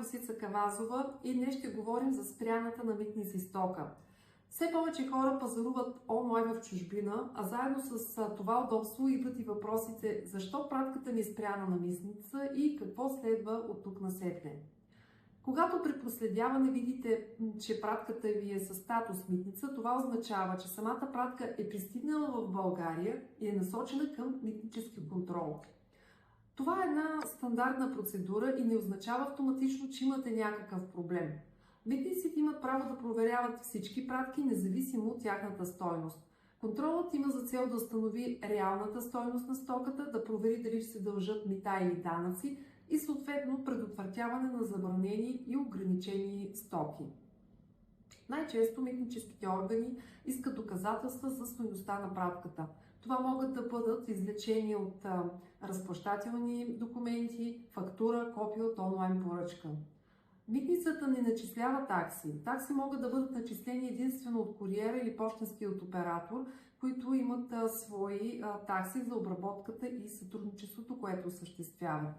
Росица Кавазова и днес ще говорим за спряната на митници стока. Все повече хора пазаруват онлайн в чужбина, а заедно с това удобство идват и въпросите защо пратката ми е спряна на митница и какво следва от тук насетне. Когато при проследяване видите, че пратката ви е със статус митница, това означава, че самата пратка е пристигнала в България и е насочена към митнически контрол. Това е една стандартна процедура и не означава автоматично, че имате някакъв проблем. Митниците имат право да проверяват всички пратки, независимо от тяхната стойност. Контролът има за цел да установи реалната стойност на стоката, да провери дали ще се дължат мита или данъци и съответно предотвратяване на забранени и ограничени стоки. Най-често митническите органи искат доказателства за стойността на пратката. Това могат да бъдат извлечения от разплащателни документи, фактура, копия от онлайн поръчка. Митницата не начислява такси. Такси могат да бъдат начислени единствено от куриера или пощенският оператор, които имат свои такси за обработката и сътрудничеството, което осъществяват.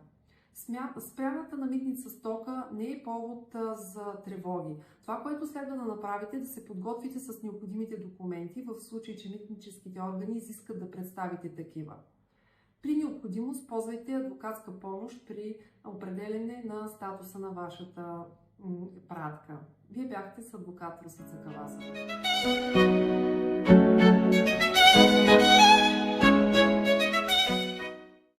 Спряната на митница стока не е повод за тревоги. Това, което следва да направите, е да се подготвите с необходимите документи, в случай, че митническите органи изискат да представите такива. При необходимост ползвайте адвокатска помощ при определене на статуса на вашата пратка. Вие бяхте с адвокат Росица Кавазова.